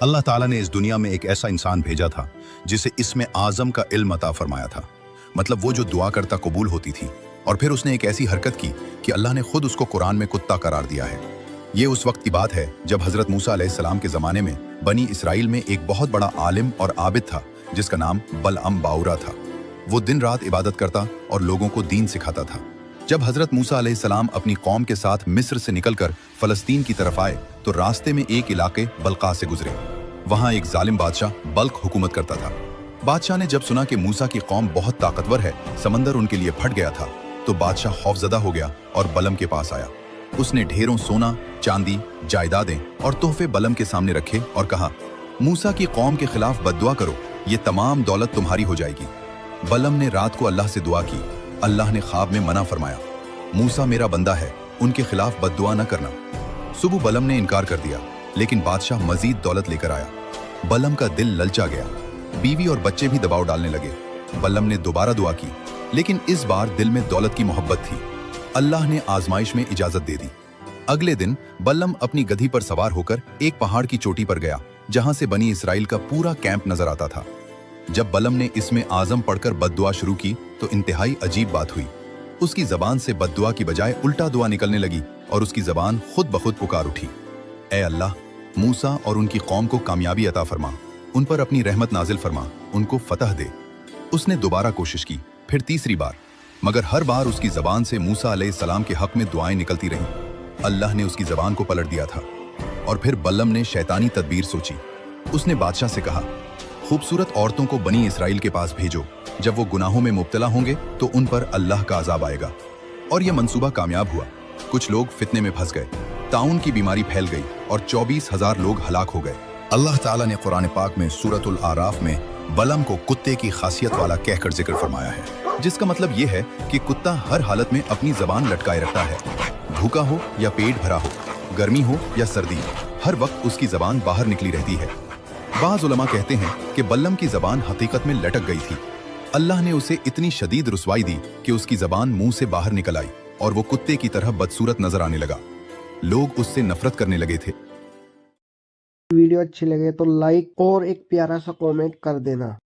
अल्लाह ताला ने इस दुनिया में एक ऐसा इंसान भेजा था जिसे इसमें आज़म का इल्म अता फरमाया था। मतलब वो जो दुआ करता कबूल होती थी। और फिर उसने एक ऐसी हरकत की कि अल्लाह ने खुद उसको कुरान में कुत्ता करार दिया है। ये उस वक्त की बात है जब हजरत मूसा अलैहिस्सलाम के ज़माने में बनी इसराइल में एक बहुत बड़ा आलिम और आबिद था जिसका नाम बलअम बाउरा था। वो दिन रात इबादत करता और लोगों को दीन सिखाता था। जब हजरत मूसा अलैहिस्सलाम अपनी कौम के साथ मिस्र से निकलकर फलस्तीन की तरफ आए तो रास्ते में एक इलाके बल्का से गुजरे। वहां एक जालिम बादशाह बल्क हुकूमत करता था। बादशाह ने जब सुना कि मूसा की कौम बहुत ताकतवर है, समंदर उनके लिए फट गया था, तो बादशाह खौफजदा हो गया और बलम के पास आया। उसने ढेरों सोना, चांदी, जायदादें और तोहफे बलम के सामने रखे और कहा, मूसा की कौम के खिलाफ बद्दुआ करो, ये तमाम दौलत तुम्हारी हो जाएगी। बलम ने रात को अल्लाह से दुआ की। अल्लाह ने ख्वाब में मना फरमाया, मूसा मेरा बंदा है, उनके खिलाफ बद्दुआ न करना। सुबह बलम ने इनकार कर दिया, लेकिन बादशाह मजीद दौलत लेकर आया। बलम का दिल ललचा गया। बीवी और बच्चे भी दबाव डालने लगे। बलम ने दोबारा दुआ की, लेकिन इस बार दिल में दौलत की मोहब्बत थी। अल्लाह ने आजमाइश में इजाजत दे दी। अगले दिन बलम अपनी गधी पर सवार होकर एक पहाड़ की चोटी पर गया, जहां से बनी इसराइल का पूरा कैंप नजर आता था। जब बलम ने इसमें आजम पढ़कर बद्दुआ शुरू की तो इंतहाई अजीब बात हुई। उसकी जबान से बद्दुआ की बजाय उल्टा दुआ निकलने लगी और उसकी जबान खुद ब खुद पुकार उठी, ए अल्लाह, मूसा और उनकी कौम को कामयाबी अता फरमा, उन पर अपनी रहमत नाजिल फरमा, उनको फतह दे। उसने दोबारा कोशिश की, फिर तीसरी बार, मगर हर बार उसकी जबान से मूसा अलैहिस्सलाम के हक में दुआएं निकलती रहीं। अल्लाह ने उसकी जबान को पलट दिया था। और फिर बलम ने शैतानी तदबीर सोची। उसने बादशाह से कहा, खूबसूरत औरतों को बनी इसराइल के पास भेजो, जब वो गुनाहों में मुब्तला होंगे तो उन पर अल्लाह का अजाब आएगा। और यह मंसूबा कामयाब हुआ। कुछ लोग फितने में फंस गए, ताउन की बीमारी फैल गई और 24,000 लोग हलाक हो गए। अल्लाह ताला ने कुरान पाक में सूरतुल आराफ में बलम को कुत्ते की खासियत वाला कहकर जिक्र फरमाया है, जिसका मतलब यह है कि कुत्ता हर हालत में अपनी जबान लटकाए रखता है। भूखा हो या पेट भरा हो, गर्मी हो या सर्दी, हर वक्त उसकी जबान बाहर निकली रहती है। बाज़ उलमा कहते हैं कि बलम की जबान हकीकत में लटक गई थी। अल्लाह ने उसे इतनी शदीद रुसवाई दी कि उसकी जबान मुंह से बाहर निकल आई और वो कुत्ते की तरह बदसूरत नजर आने लगा। लोग उससे नफरत करने लगे थे। वीडियो अच्छी लगे तो लाइक और एक प्यारा सा कमेंट कर देना।